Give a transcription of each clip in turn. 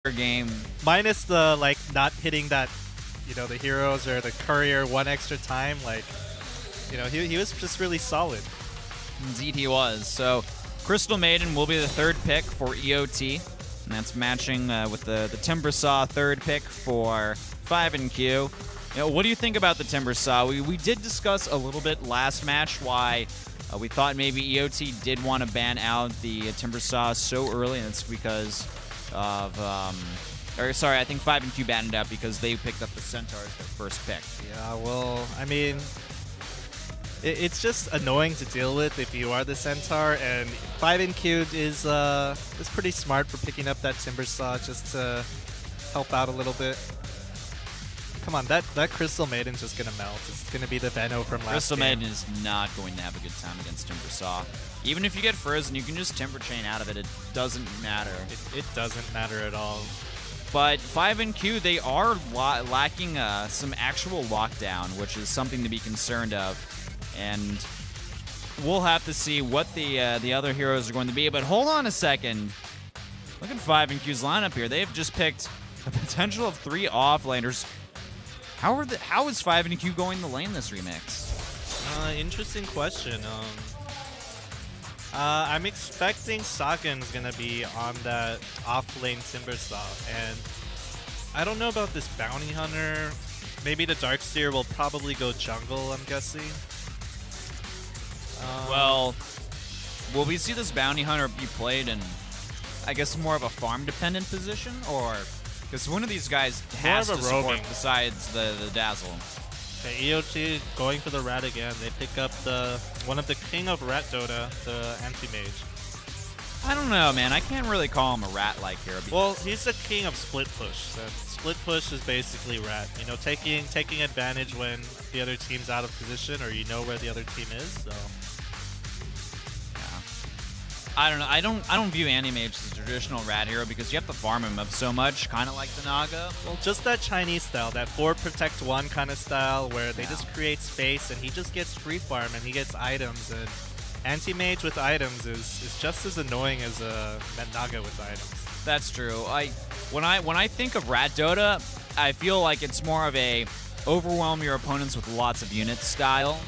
game. Minus the, like, not hitting that, you know, the heroes or the courier one extra time. Like, you know, he was just really solid. Indeed he was. So Crystal Maiden will be the third pick for EoT. And that's matching with the Timbersaw third pick for 5NQ. You know, what do you think about the Timbersaw? We did discuss a little bit last match why we thought maybe EoT did want to ban out the Timbersaw so early, and it's because of, or sorry, I think 5NQ banned it out because they picked up the Centaur as their first pick. Yeah, well, I mean, it's just annoying to deal with if you are the Centaur, and 5NQ is pretty smart for picking up that Timbersaw just to help out a little bit. Come on, that Crystal Maiden's just gonna melt. It's gonna be the Venno from last Crystal game. Maiden is not going to have a good time against Timbersaw. Even if you get frozen, you can just Timber Chain out of it. It doesn't matter. It doesn't matter at all. But 5NQ, they are lacking some actual lockdown, which is something to be concerned of. And we'll have to see what the other heroes are going to be. But hold on a second. Look at 5NQ's lineup here. They've just picked a potential of 3 offlaners. How is 5NQ going to lane this remix? Interesting question. I'm expecting Sagan's gonna be on that off-lane Timbersaw, and I don't know about this Bounty Hunter. Maybe the Darkseer will probably go jungle, I'm guessing. Well, will we see this Bounty Hunter be played in, I guess, more of a farm-dependent position, or because one of these guys has to support besides the Dazzle? Okay, EoT going for the Rat again. They pick up one of the king of Rat Dota, the Anti-Mage. I don't know, man. I can't really call him a Rat-like hero. Well, he's the king of Split Push. So Split Push is basically Rat. You know, taking advantage when the other team's out of position or you know where the other team is. So I don't know. I don't view Anti-Mage as a traditional Rat hero because you have to farm him up so much, kind of like the Naga. Well, just that Chinese style, that 4 protect 1 kind of style where they just create space and he just gets free farm and he gets items, and Anti-Mage with items is just as annoying as a Naga with items. That's true. When I think of Rat Dota, I feel like it's more of a overwhelm your opponents with lots of units style.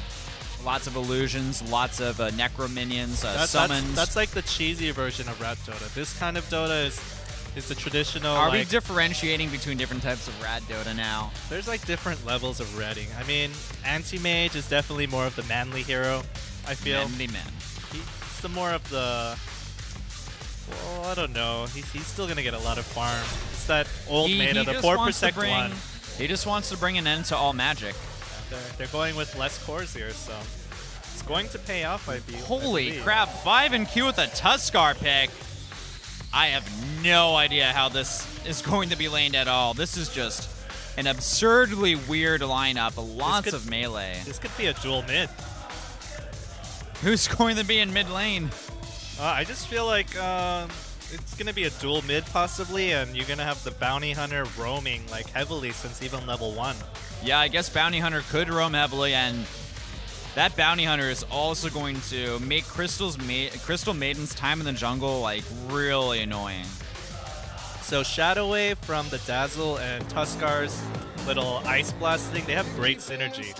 Lots of illusions, lots of necro minions, summons. That's like the cheesy version of Rat Dota. This kind of Dota is the traditional. Are we differentiating between different types of Rat Dota now? There's like different levels of ratting. I mean, Anti-Mage is definitely more of the manly hero, I feel. Manly man. He's the more of the. Well, I don't know. He's still gonna get a lot of farm. It's that old meta, the 4 protect 1. He just wants to bring an end to all magic. They're going with less cores here, so it's going to pay off, I believe. Holy crap, 5NQ with a Tuskar pick. I have no idea how this is going to be laned at all. This is just an absurdly weird lineup, lots of melee. This could be a dual mid. Who's going to be in mid lane? I just feel like it's going to be a dual mid possibly, and you're going to have the Bounty Hunter roaming like heavily since even level 1. Yeah, I guess Bounty Hunter could roam heavily, and that Bounty Hunter is also going to make Crystal Maiden's time in the jungle like really annoying. So Shadow Wave from the Dazzle and Tuskar's little Ice Blast thing, they have great synergy.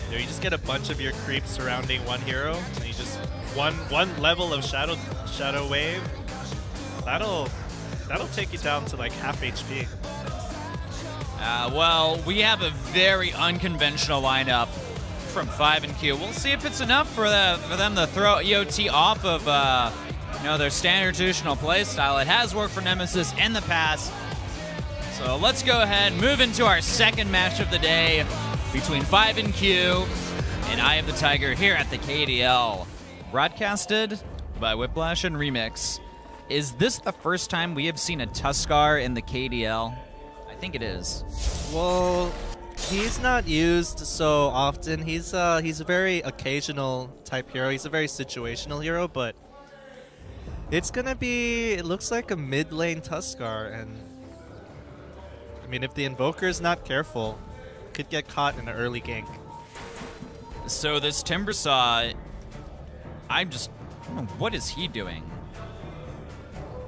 You know, you just get a bunch of your creeps surrounding one hero, and you just one level of Shadow Wave. That'll take you down to like half HP. Well, we have a very unconventional lineup from 5NQ. We'll see if it's enough for them to throw EoT off of their standard traditional playstyle. It has worked for Nemesis in the past. So let's go ahead and move into our second match of the day between 5NQ and Eye of the Tiger here at the KDL. Broadcasted by Whiplash and Remix. Is this the first time we have seen a Tuskar in the KDL? I think it is. Well, he's not used so often. He's a very occasional type hero. He's a very situational hero, but it's gonna be, it looks like a mid lane Tuskar, and I mean, if the Invoker is not careful, could get caught in an early gank. So this Timbersaw, what is he doing?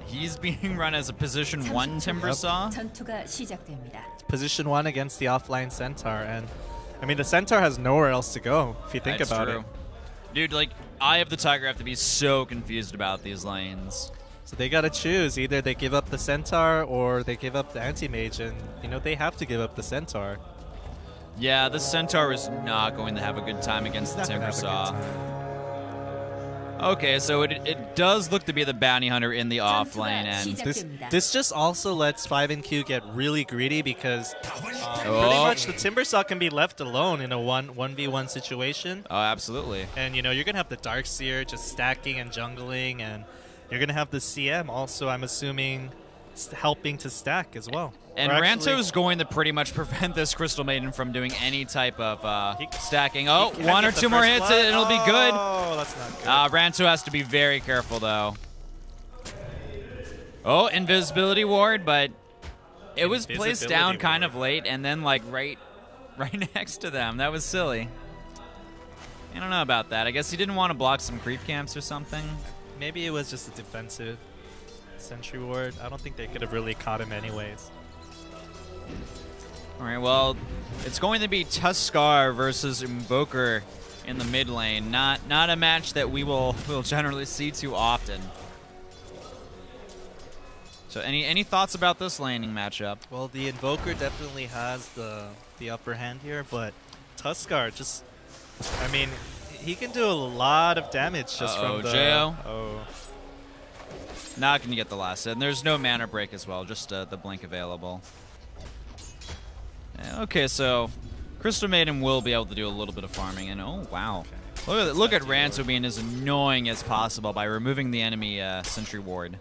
He's being run as a position 1 Timber Saw. 전투가 시작됩니다. Position 1 against the offline Centaur, and I mean the Centaur has nowhere else to go if you think That's about true. it. Dude, like, Eye of the Tiger have to be so confused about these lanes. So they gotta choose. Either they give up the Centaur or they give up the Anti-Mage, and you know they have to give up the Centaur. Yeah, the Centaur is not going to have a good time against the Not gonna Timber have a Saw. good time. Okay, so it does look to be the Bounty Hunter in the off lane, and This just also lets 5NQ get really greedy because pretty Oh. much the Timber Saw can be left alone in a 1v1 situation. oh, absolutely. And you know, you're gonna have the Darkseer just stacking and jungling, and you're gonna have the CM also, I'm assuming, helping to stack as well. And Or actually- Ranto's going to pretty much prevent this Crystal Maiden from doing any type of He- stacking. Oh, He can't one or get the two more first hits blood. and it'll be good. Oh, that's not good. Ranto has to be very careful, though. Oh, invisibility ward, but it was placed Invisibility down kind ward. of late, and then like right next to them. That was silly. I don't know about that. I guess he didn't want to block some creep camps or something. Maybe it was just a defensive sentry ward. I don't think they could have really caught him anyways. All right, well, it's going to be Tuskar versus Invoker in the mid lane. Not a match that we'll generally see too often. So any thoughts about this laning matchup? Well, the Invoker definitely has the upper hand here, but Tuskar just, I mean, he can do a lot of damage just from the... Jo. Oh. Not going to get the last hit. And there's no mana break as well, just the blink available. Okay, so Crystal Maiden will be able to do a little bit of farming, and oh wow, look at Ranto being as annoying as possible by removing the enemy sentry ward.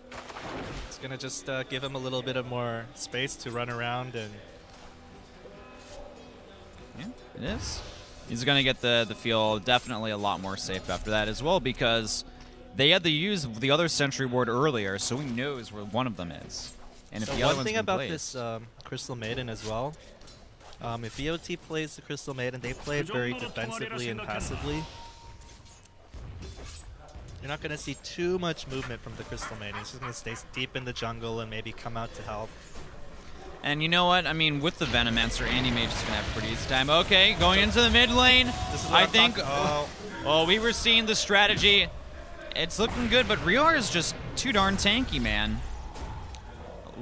It's gonna just give him a little bit of more space to run around, and Yeah, it is. He's going to get the field definitely a lot more safe after that as well, because they had to use the other sentry ward earlier, so he knows where one of them is. And if so the other one one's thing been about placed, this Crystal Maiden as well, if EoT plays the Crystal Maiden, they play it very defensively and passively. You're not going to see too much movement from the Crystal Maiden. It's just going to stay deep in the jungle and maybe come out to help. And you know what? I mean, with the Venomancer, Anti-Mage is going to have a pretty easy time. Okay, going into the mid lane. This is what I I'm think... talking- Oh, we were seeing the strategy. It's looking good, but Rior is just too darn tanky, man.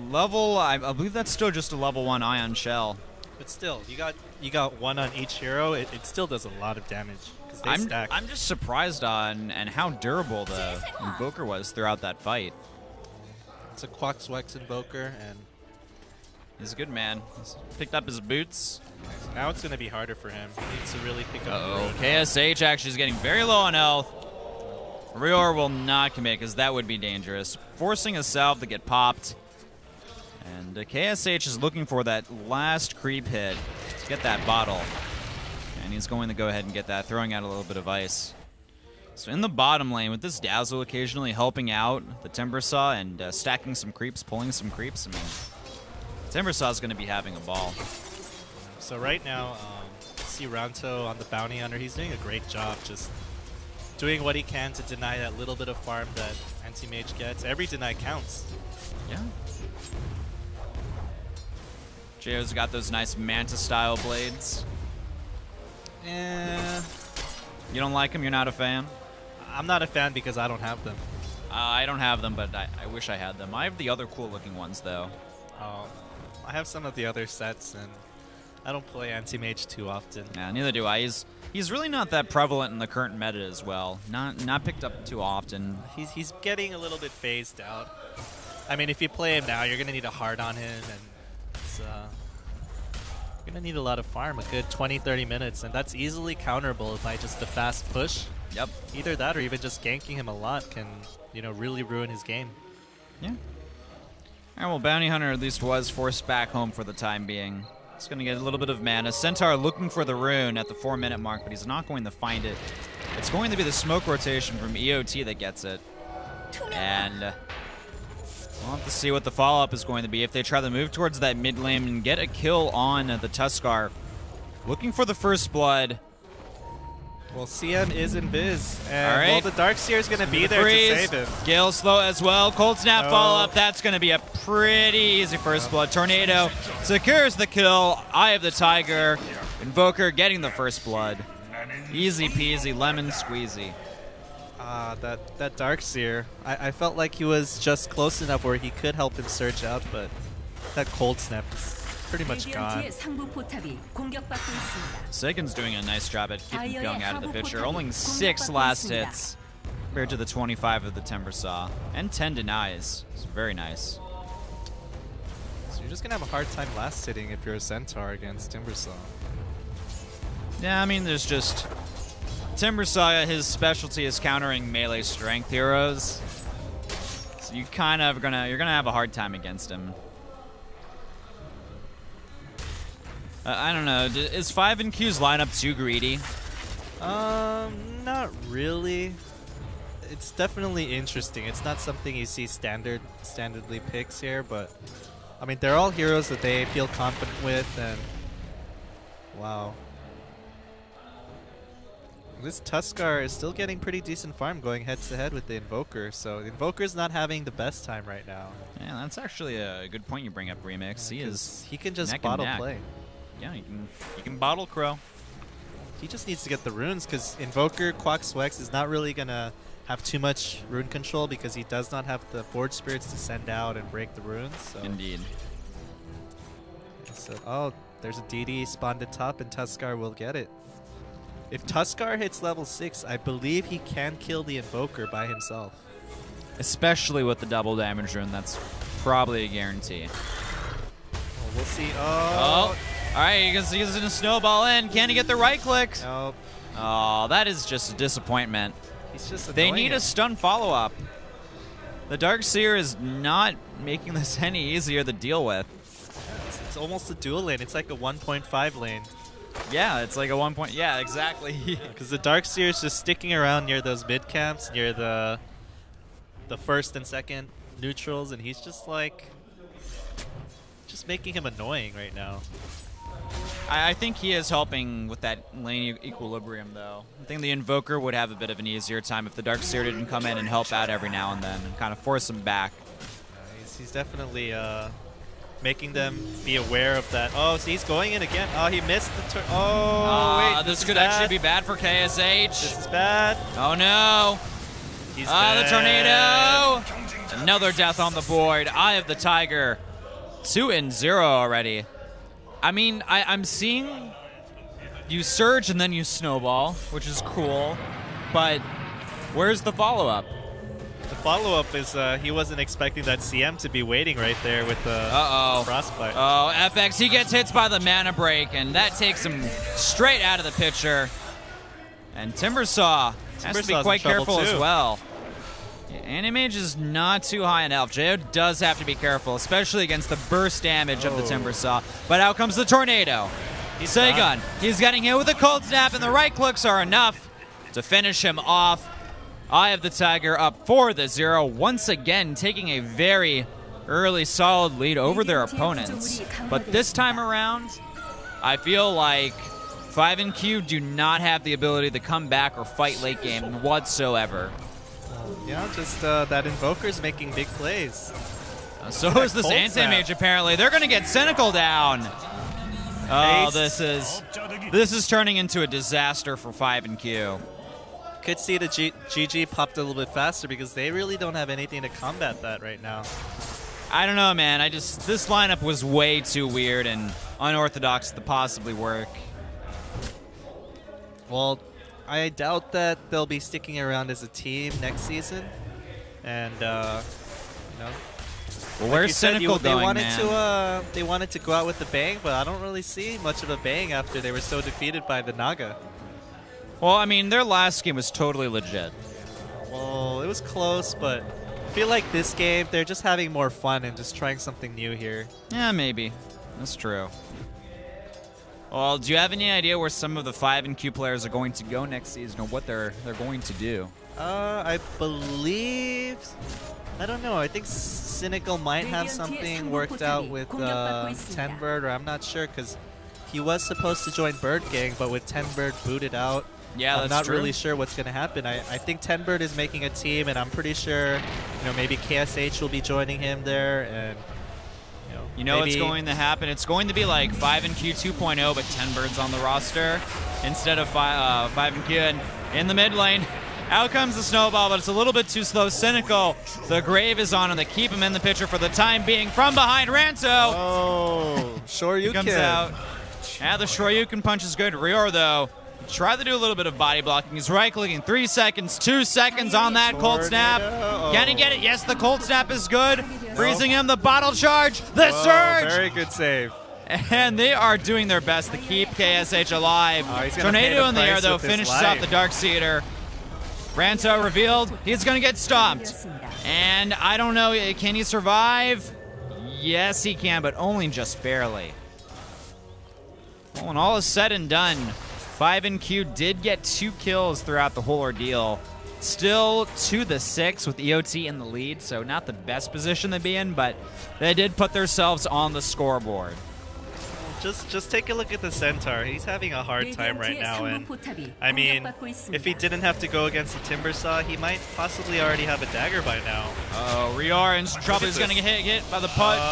Level... I believe that's still just a level 1 Ion Shell. But still, you got one on each hero. It still does a lot of damage because they stack. I'm just surprised on and how durable the Invoker was throughout that fight. It's a Quaxwex Invoker, and He's a good man. He's picked up his boots. now it's going to be harder for him. He needs to really pick up the Uh-oh. road. KSH actually is getting very low on health. Rior will not commit because that would be dangerous. Forcing a salve to get popped. And KSH is looking for that last creep hit to get that bottle. And he's going to go ahead and get that, throwing out a little bit of ice. So in the bottom lane, with this Dazzle occasionally helping out the Timber Saw and stacking some creeps, pulling some creeps, I mean, Timber Saw is going to be having a ball. So right now, see Ranto on the Bounty Hunter. He's doing a great job just doing what he can to deny that little bit of farm that Anti-Mage gets. Every deny counts. Yeah. Jo's got those nice Manta-style blades. Eh, You don't like them? You're not a fan? I'm not a fan because I don't have them. I don't have them, but I wish I had them. I have the other cool-looking ones, though. I have some of the other sets, and I don't play Anti-Mage too often. Yeah, neither do I. He's really not that prevalent in the current meta as well. Not picked up too often. He's getting a little bit phased out. I mean, if you play him now, you're going to need a hard on him, and it's, you're going to need a lot of farm, a good 20-30 minutes, and that's easily counterable by just a fast push. Yep. Either that or even just ganking him a lot can, you know, really ruin his game. Yeah. All right, well, Bounty Hunter at least was forced back home for the time being. He's going to get a little bit of mana. Centaur looking for the rune at the 4-minute mark, but he's not going to find it. It's going to be the smoke rotation from EoT that gets it. And we'll have to see what the follow-up is going to be if they try to move towards that mid lane and get a kill on the Tuskar. Looking for the first blood. Well, CM is in biz, and All right. well, the Darkseer is going to be there freeze. to save him. Gale slow as well. Cold Snap follow-up. That's going to be a pretty easy first blood. Tornado secures the kill. Eye of the Tiger. Invoker getting the first blood. Easy peasy, lemon squeezy. That Darkseer, I felt like he was just close enough where he could help him surge out, but that Cold Snap is pretty much gone. Sagan's doing a nice job at keeping going out of the picture. Only 6 last hits compared to the 25 of the Timbersaw. And 10 denies. It's very nice. So you're just going to have a hard time last hitting if you're a Centaur against Timbersaw. Yeah, I mean, there's just... Timbersaw, his specialty is countering melee strength heroes. So you kind of you're gonna have a hard time against him. I don't know. Is 5NQ's lineup too greedy? Not really. It's definitely interesting. It's not something you see standardly picks here, but I mean they're all heroes that they feel confident with, and wow. This Tuskar is still getting pretty decent farm going head-to-head with the Invoker, so the Invoker's not having the best time right now. Yeah, that's actually a good point you bring up, Remix. He can just bottle play. Yeah, he can bottle Crow. He just needs to get the runes, because Invoker Quack Swex is not really going to have too much rune control because he does not have the Forge Spirits to send out and break the runes. So. Indeed. So, oh, there's a DD spawned at top, and Tuskar will get it. If Tuskar hits level 6, I believe he can kill the Invoker by himself. Especially with the double damage rune, that's probably a guarantee. Well, we'll see. Oh. All right, he's going to snowball in. Can he get the right click? Nope. Oh, that is just a disappointment. He's just They need a stun follow-up. The Darkseer is not making this any easier to deal with. Yeah, it's almost a dual lane. It's like a 1.5 lane. Yeah, it's like a 1 point. Yeah, exactly. Because the Darkseer is just sticking around near those mid camps, near the first and second neutrals, and he's just like making him annoying right now. I think he is helping with that lane equilibrium, though. I think the Invoker would have a bit of an easier time if the Darkseer didn't come in and help out every now and then and kind of force him back. He's definitely making them be aware of that. Oh, so he's going in again. Oh, he missed the turn. Oh, wait. This could actually be bad for KSH. This is bad. Oh, no. He's dead. The Tornado. Another death on the board. Eye of the Tiger. 2-0 already. I mean, I'm seeing you surge and then you snowball, which is cool. But where's the follow-up? The follow-up is he wasn't expecting that CM to be waiting right there with the Frostbite. Oh, FX, he gets hit by the mana break, and that takes him straight out of the picture. And Timbersaw has to be quite careful as well. Animage is not too high in health. Jo does have to be careful, especially against the burst damage of the Timbersaw. But out comes the Tornado. Sagan, he's getting hit with a Cold Snap, and the right clicks are enough to finish him off. Eye of the Tiger up 4-0, once again taking a very early solid lead over their opponents. But this time around, I feel like 5NQ do not have the ability to come back or fight late game whatsoever. Yeah, just that Invoker's making big plays. So is this Anti-Mage apparently. They're going to get Cynical down. Oh, this is turning into a disaster for 5NQ. Could see the GG popped a little bit faster because they really don't have anything to combat that right now. I don't know, man. This lineup was way too weird and unorthodox to possibly work. Well, I doubt that they'll be sticking around as a team next season. And, you know. Well, where's Cynical going, man? They wanted to go out with a bang, but I don't really see much of a bang after they were so defeated by the Naga. Well, I mean, their last game was totally legit. Well, it was close, but I feel like this game, they're just having more fun and just trying something new here. Yeah, maybe. That's true. Well, do you have any idea where some of the 5NQ players are going to go next season or what they're going to do? I believe... I don't know. I think Cynical might have something worked out with Tenbird, or I'm not sure, because he was supposed to join Bird Gang, but with Tenbird booted out, Yeah, I'm that's not true. really sure what's going to happen. I think Tenbird is making a team, and I'm pretty sure, maybe KSH will be joining him there, and what's going to happen? It's going to be like 5&Q 2.0, but Tenbird's on the roster instead of 5&Q. And in the mid lane, out comes the snowball, but it's a little bit too slow. Cynical, the grave is on, and they keep him in the picture for the time being. From behind, Ranto. Oh, Shoryuken comes out. Yeah, the Shoryuken punch is good. Rior, though, tried to do a little bit of body blocking. He's right-clicking. 3 seconds, 2 seconds on that cold snap. Can he get it? Yes, the cold snap is good. Freezing him, the bottle charge, the surge. Very good save. And they are doing their best to keep KSH alive. Tornado in the air, though, finishes off the Darkseeder. Ranto revealed. He's going to get stomped. And I don't know, can he survive? Yes, he can, but only just barely. Well, when all is said and done, 5&Q did get 2 kills throughout the whole ordeal. Still to the 6 with EoT in the lead, so not the best position to be in, but they did put themselves on the scoreboard. Just take a look at the Centaur. He's having a hard time right now, and I mean, if he didn't have to go against the Timbersaw, he might possibly already have a dagger by now. Oh, Rior in trouble. He's going to get hit by the punch.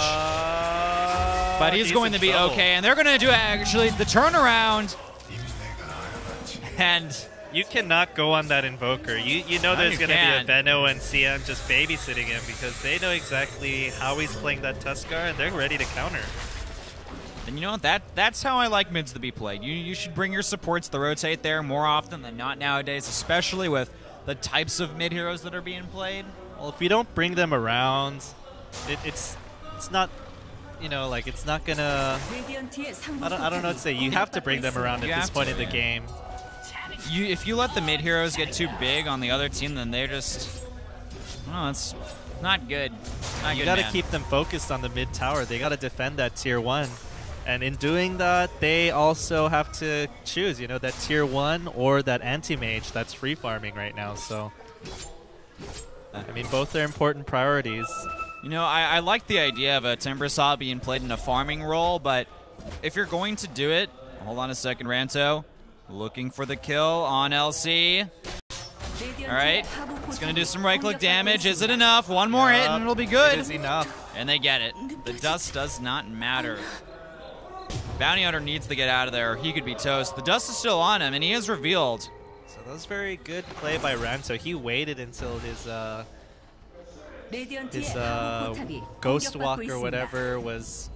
But he's going to be okay, and they're going to do actually the turnaround. And you cannot go on that Invoker. You know there's going to be a Venno and CM just babysitting him because they know exactly how he's playing that Tuskar, and they're ready to counter. And you know what? That's how I like mids to be played. You should bring your supports to rotate there more often than not nowadays, especially with the types of mid heroes that are being played. Well, if you don't bring them around, it's not, like it's not gonna. I don't know what to say. You have to bring them around at this point in the game. If you let the mid heroes get too big on the other team, then they're just, it's not good. You got to keep them focused on the mid tower. They got to defend that tier 1. And in doing that, they also have to choose, that tier 1 or that anti-mage that's free farming right now. So, I mean, both are important priorities. I like the idea of a Timbersaw being played in a farming role, but if you're going to do it, hold on a second, Ranto. Looking for the kill on LC. All right, it's going to do some right-click damage. Is it enough? One more hit and it'll be good. It is enough. And they get it. The dust does not matter. Bounty Hunter needs to get out of there. He could be toast. The dust is still on him, and he is revealed. So that was very good play by Ranto. He waited until his Ghost Walk or whatever was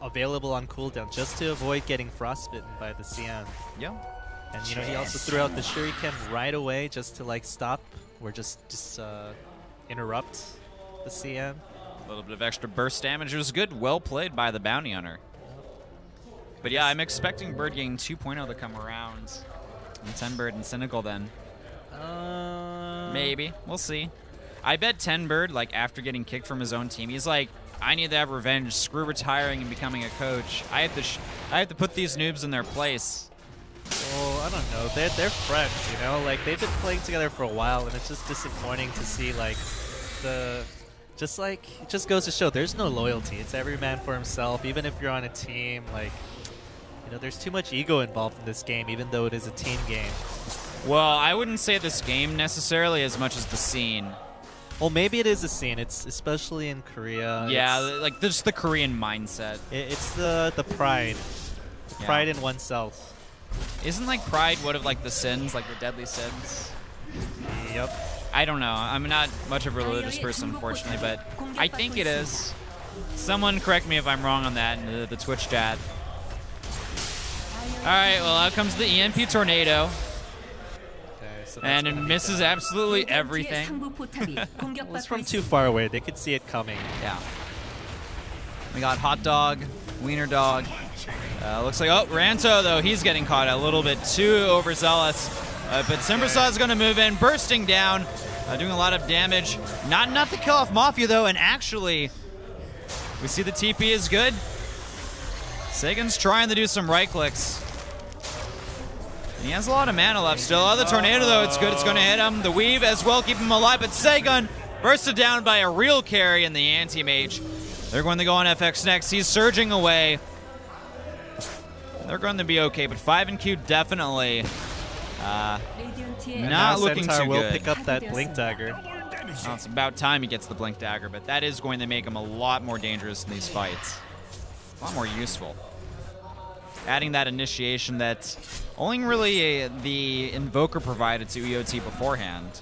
available on cooldown just to avoid getting frostbitten by the CM. Yeah. And he also threw out the Shuriken right away just to stop or just interrupt the CM. A little bit of extra burst damage. It was good. Well played by the Bounty Hunter. But yeah, I'm expecting Bird Game 2.0 to come around. And Tenbird and Cynical then. Maybe. We'll see. I bet Tenbird, after getting kicked from his own team, he's like, I need to have revenge. Screw retiring and becoming a coach. I have to put these noobs in their place. Well, I don't know. They're friends, they've been playing together for a while, and it's just disappointing to see it just goes to show there's no loyalty. It's every man for himself. Even if you're on a team, there's too much ego involved in this game, even though it is a team game. Well, I wouldn't say this game necessarily as much as the scene. Well, maybe it is a scene. It's especially in Korea. Yeah, just the Korean mindset. It's the pride. The pride in oneself. Isn't pride one of the sins, the deadly sins? Yep. I don't know. I'm not much of a religious person, unfortunately, but I think it is. Someone correct me if I'm wrong on that in the Twitch chat. All right, well, out comes the EMP Tornado. Okay, so and it misses absolutely everything. Well, it's from too far away. They could see it coming. Yeah. We got Hot Dog, Wiener Dog. Looks like, Ranto, though, he's getting caught a little bit too overzealous. But Timbersaw is going to move in, bursting down, doing a lot of damage. Not enough to kill off Mafia, though, and actually, we see the TP is good. Sagan's trying to do some right clicks. And he has a lot of mana left still. The Tornado, though, it's good. It's going to hit him. The Weave as well, keep him alive. But Sagan bursted down by a real carry in the anti-mage. They're going to go on FX next. He's surging away. They're going to be okay, but 5&Q definitely Not looking Centaur too will good. pick up that Blink Dagger. Well, it's about time he gets the Blink Dagger, but that is going to make him a lot more dangerous in these fights. A lot more useful. Adding that initiation that's only really the Invoker provided to EoT beforehand.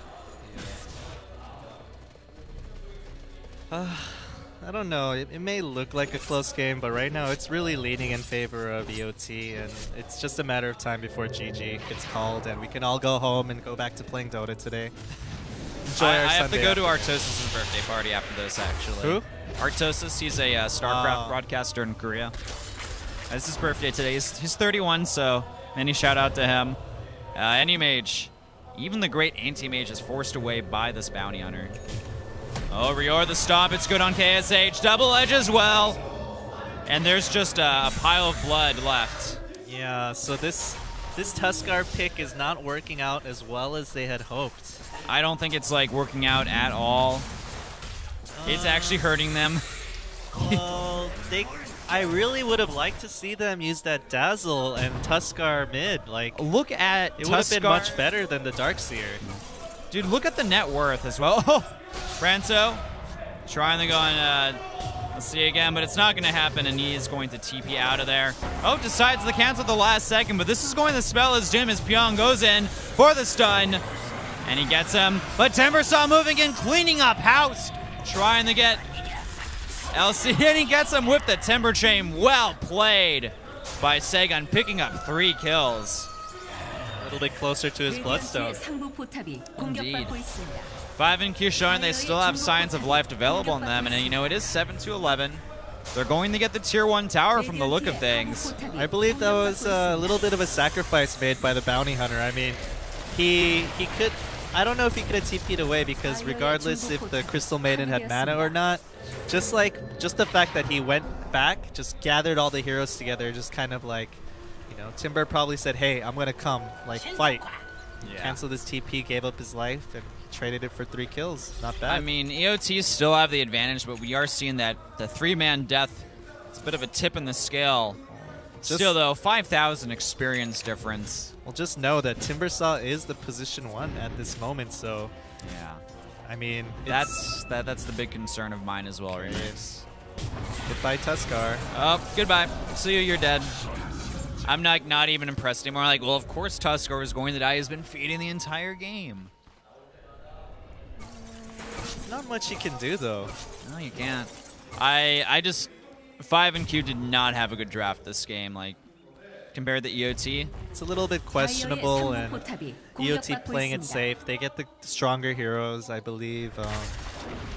I don't know. It may look like a close game, but right now it's really leaning in favor of EoT, and it's just a matter of time before GG gets called, and we can all go home and go back to playing Dota today. Enjoy our I have Sunday to go to after. Artosis' birthday party after this, actually. Who? Artosis, he's a StarCraft broadcaster in Korea. It's his birthday today. He's 31, so any shout out to him. Anti-Mage. Even the great Anti-Mage is forced away by this Bounty Hunter. Oh, Rior the stomp. It's good on KSH. Double edge as well. And there's just a pile of blood left. Yeah, so this Tuskar pick is not working out as well as they had hoped. I don't think it's like working out at all. It's actually hurting them. Well, I really would have liked to see them use that Dazzle and Tuskar mid. Like, look at it would have been much better than the Darkseer. Dude, look at the net worth as well. Oh, Franco trying to go on, let's see again, but it's not going to happen, and he is going to TP out of there. Oh, decides to cancel at the last second, but this is going to spell his Jim as Pyong goes in for the stun, and he gets him. But Timbersaw moving in, cleaning up house, trying to get LC, and he gets him with the Timber Chain. Well played by Segan, picking up 3 kills. A little bit closer to his Bloodstone. Indeed. 5NQ showing they still have signs of life available in them, and you know, it is 7-11. They're going to get the tier 1 tower from the look of things. I believe that was a little bit of a sacrifice made by the Bounty Hunter. I mean, he could, I don't know if he could have TP'd away, because regardless if the Crystal Maiden had mana or not, just the fact that he went back, just gathered all the heroes together, just kind of like, you know, Timber probably said, hey, I'm gonna come, like, fight. Yeah. Canceled his TP, gave up his life, and traded it for 3 kills. Not bad. I mean, EoT still have the advantage, but we are seeing that the 3-man death, it's a bit of a tip in the scale. Still, though, 5,000 experience difference. Well, just know that Timbersaw is the position 1 at this moment, so... Yeah. I mean, that's the big concern of mine as well, Remix. Goodbye, Tuskar. Oh, goodbye. See you, you're dead. I'm not even impressed anymore. Like, well, of course Tuskar is going to die. He's been feeding the entire game. Not much you can do, though. No, you can't. I just... 5NQ did not have a good draft this game, like, compared to EoT. It's a little bit questionable, and EoT playing it safe. They get the stronger heroes, I believe.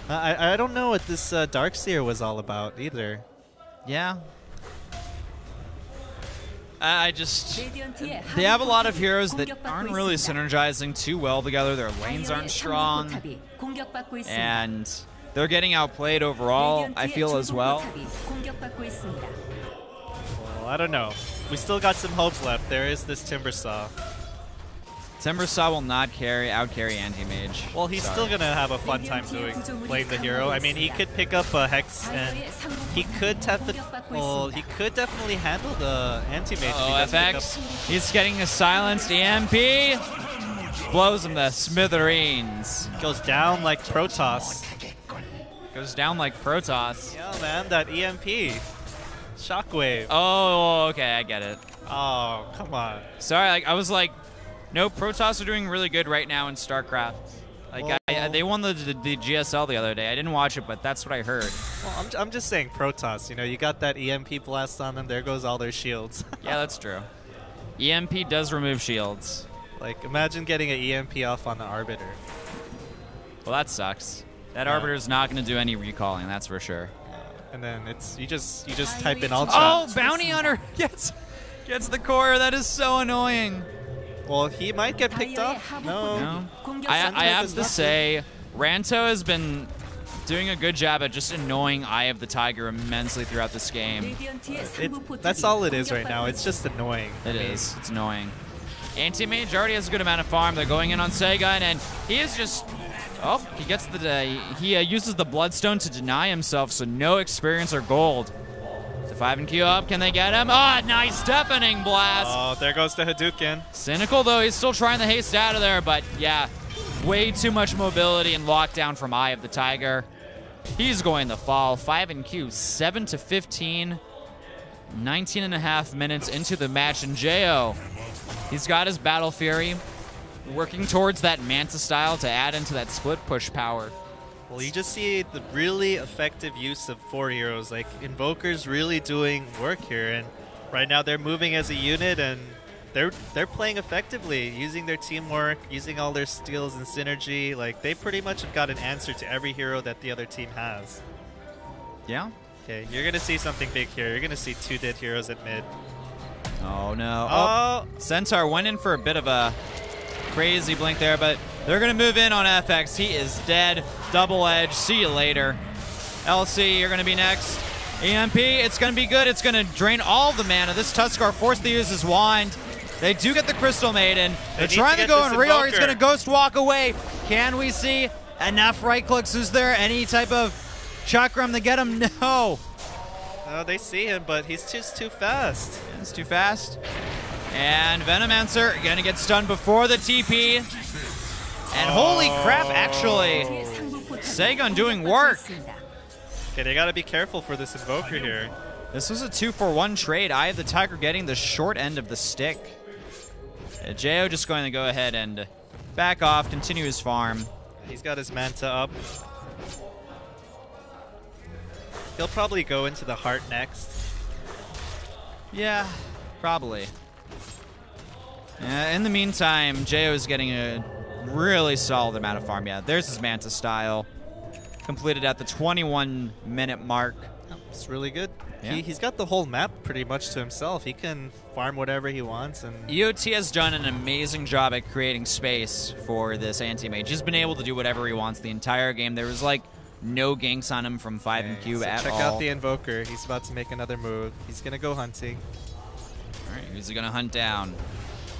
I don't know what this Darkseer was all about, either. Yeah. They have a lot of heroes that aren't really synergizing too well together. Their lanes aren't strong, and they're getting outplayed overall, I feel, as well. Well, I don't know. We still got some hope left. There is this Timbersaw. Timbersaw will not out-carry Anti-Mage. Well, he's still going to have a fun time playing the hero. I mean, he could pick up a Hex, and he could definitely handle the Anti-Mage. Oh, FX. He's getting a silenced EMP. Blows him to smithereens. Goes down like Protoss. Goes down like Protoss. Yeah, man, that EMP. Shockwave. Oh, okay, I get it. Oh, come on. Sorry, I was like, no, Protoss are doing really good right now in StarCraft. Like, they won the GSL the other day. I didn't watch it, but that's what I heard. Well, I'm just saying Protoss. You know, you got that EMP blast on them. There goes all their shields. Yeah, that's true. EMP does remove shields. Like, imagine getting an EMP off on the Arbiter. Well, that sucks. That Arbiter's not going to do any recalling, that's for sure. And then it's you just type in Ultra. Oh, Bounty Hunter gets the core. That is so annoying. Well, he might get picked off. No. I have to say, Ranto has been doing a good job at just annoying Eye of the Tiger immensely throughout this game. That's all it is right now. It's just annoying. It is. It's annoying. Anti-Mage already has a good amount of farm. They're going in on Segan, and he is just... Oh, he gets he uses the Bloodstone to deny himself, so no experience or gold to 5 and Q up. Can they get him? Oh, nice deafening blast. Oh, there goes the Hadouken. Cynical, though. He's still trying to haste out of there, but yeah, way too much mobility and lockdown from Eye of the Tiger. He's going to fall. 5 and Q, 7-15. 19.5 minutes into the match, and Jo, he's got his Battle Fury, working towards that Manta style to add into that split push power. Well, you just see the really effective use of 4 heroes. Like, Invoker's really doing work here, and right now they're moving as a unit, and they're playing effectively, using their teamwork, using all their skills and synergy. Like, they pretty much have got an answer to every hero that the other team has. Yeah. Okay, you're gonna see something big here. You're gonna see 2 dead heroes at mid. Oh no. Oh, Centaur went in for a bit of a crazy blink there, but they're gonna move in on FX. He is dead. Double edge. See you later. LC, you're gonna be next. EMP, it's gonna be good. It's gonna drain all the mana. This Tuskar forced to use his wand. They do get the Crystal Maiden. They're trying to go in real, or he's gonna Ghost Walk away. Can we see enough right clicks? Is there any type of chakram to get him? No. Oh, they see him, but he's just too fast. Yeah, it's too fast. And Venomancer gonna get stunned before the TP. And holy crap, actually, Sagon doing work. Okay, they gotta be careful for this Invoker here. This was a 2-for-1 trade. Eye of the Tiger getting the short end of the stick. Jo just going to go ahead and back off, continue his farm. He's got his Manta up. He'll probably go into the Heart next. Yeah, probably. In the meantime, Jo is getting a really solid amount of farm. Yeah, there's his Manta style. Completed at the 21-minute mark. It's really good. Yeah. He's got the whole map pretty much to himself. He can farm whatever he wants. And EoT has done an amazing job at creating space for this anti-mage. He's been able to do whatever he wants the entire game. There was like no ganks on him from 5 and Q at all. Check out the Invoker. He's about to make another move. He's going to go hunting. All right, who's he going to hunt down?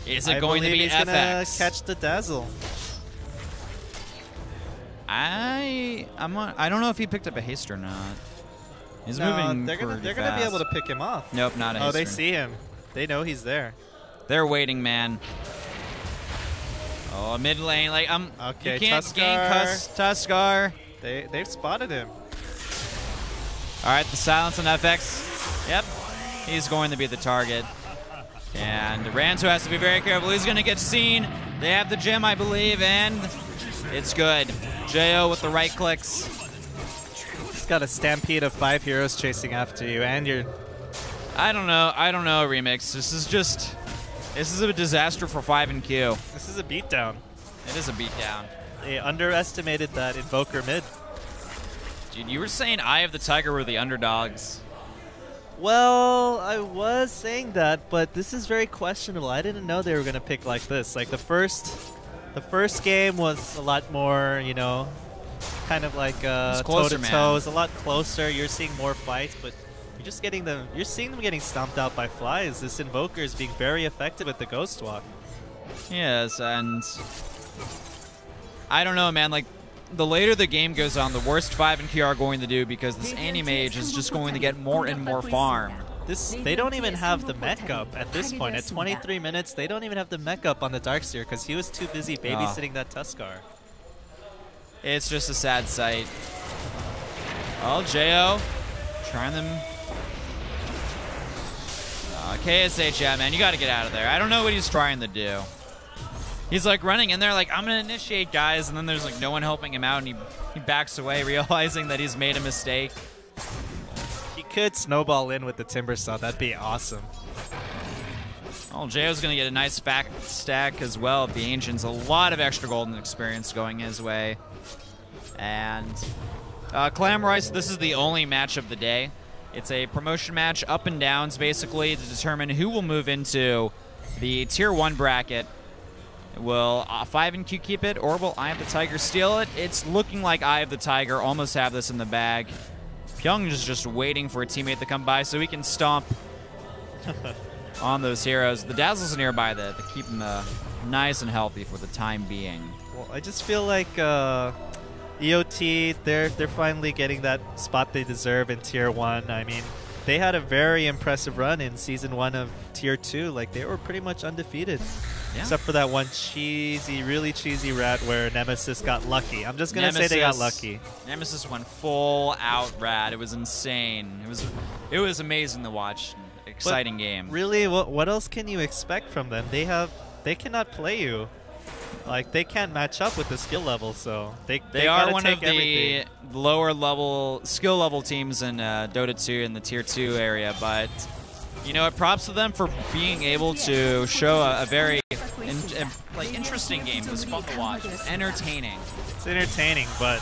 Is it I going to be he's FX? Gonna catch the Dazzle. I don't know if he picked up a haste or not. He's moving they're gonna pretty be fast. able to pick him off. Nope, not a haste. Oh, they see him. They know he's there. They're waiting, man. Oh, mid lane, like okay, you can't Tuskar. gank Tuskar. They've spotted him. All right, the silence on FX. Yep, he's going to be the target. And Ranto has to be very careful. He's going to get seen. They have the gem, I believe, and it's good. Jo with the right clicks. He's got a stampede of 5 heroes chasing after you, and you're... I don't know, Remix. This is a disaster for 5 and Q. This is a beatdown. It is a beatdown. They underestimated that Invoker mid. Dude, you were saying Eye of the Tiger were the underdogs. Well, I was saying that, but this is very questionable. I didn't know they were going to pick like this. Like the first game was a lot more, you know, kind of like toe-to-toe. It's a lot closer. You're seeing more fights, but you're just getting them. You're seeing them getting stomped out by flies. This Invoker is being very effective with the Ghost Walk. Yes, and I don't know, man. Like, the later the game goes on, the worst 5 and Q are going to do, because this anti-mage is just going to get more and more farm. They don't even have the mech up at this point. At 23 minutes, they don't even have the mech up on the Darkseer because he was too busy babysitting that Tuskar. It's just a sad sight. Oh, Jo trying them. KSH, yeah, man, you got to get out of there. I don't know what he's trying to do. He's like running in there like, I'm going to initiate, guys, and then there's like no one helping him out, and he backs away, realizing that he's made a mistake. He could snowball in with the Timber Saw. That'd be awesome. Oh, Jo's going to get a nice back stack as well of the Ancients. A lot of extra golden experience going his way. And Clam Rice, this is the only match of the day. It's a promotion match, up and downs, basically, to determine who will move into the Tier 1 bracket. Will 5 and Q keep it, or will Eye of the Tiger steal it? It's looking like Eye of the Tiger almost have this in the bag. Pyong is just waiting for a teammate to come by so he can stomp on those heroes. The Dazzle's nearby to keep him nice and healthy for the time being. Well, I just feel like EoT, they're finally getting that spot they deserve in Tier 1. I mean, they had a very impressive run in Season 1 of Tier 2. Like, they were pretty much undefeated. Yeah. Except for that one really cheesy rat where Nemesis got lucky. I'm just going to say they got lucky. Nemesis went full out rat. It was insane. It was amazing to watch. Exciting game. Really, what else can you expect from them? They cannot play you. Like, they can't match up with the skill level, so they are one of the lower level skill level teams in Dota 2 in the Tier 2 area, but you know, props to them for being able to show a very interesting game. It was fun to watch. It's entertaining. It's entertaining, but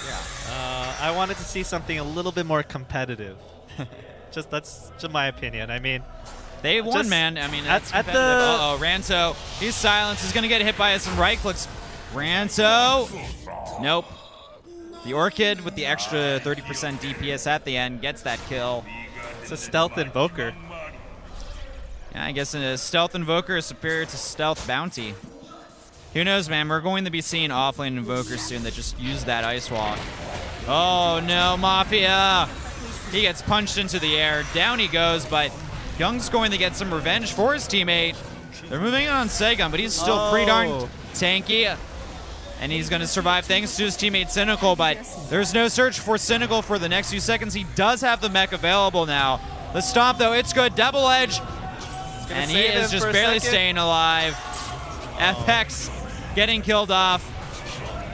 yeah. I wanted to see something a little bit more competitive. That's just my opinion. I mean, they won, man. I mean, that's competitive. Uh-oh, Ranto. He's silenced. He's going to get hit by some right clicks. Ranto. Nope. The Orchid with the extra 30% DPS at the end gets that kill. It's a stealth invoker. Yeah, I guess a stealth invoker is superior to stealth bounty. Who knows, man? We're going to be seeing offlane invokers soon that just use that ice walk. Oh, no, Mafia. He gets punched into the air. Down he goes, but Young's going to get some revenge for his teammate. They're moving on Segun, but he's still pretty darn tanky. And he's going to survive thanks to his teammate Cynical, but there's no search for Cynical for the next few seconds. He does have the mech available now. The stomp, though, it's good. Double edge. And he is just barely staying alive. FX getting killed off.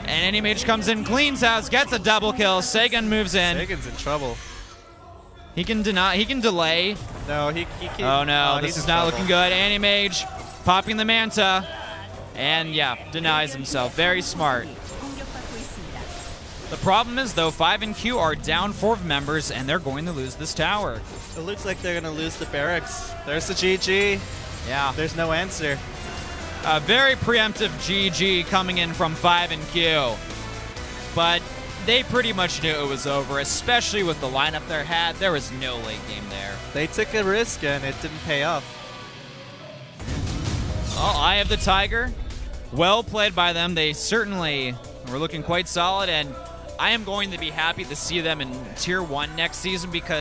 And Anti-Mage comes in, cleans house, gets a double kill. Segun moves in. Segun's in trouble. He can deny. He can delay. No, he can't. Oh no, this is not looking good. Anti-Mage popping the Manta, and yeah, denies himself. Very smart. The problem is though, 5 and Q are down 4 members, and they're going to lose this tower. It looks like they're going to lose the barracks. There's the GG. Yeah. There's no answer. A very preemptive GG coming in from 5 and Q, but they pretty much knew it was over, especially with the lineup they had. There was no late game there. They took a risk, and it didn't pay off. Well, Eye of the Tiger, well played by them. They certainly were looking quite solid, and I am going to be happy to see them in Tier 1 next season because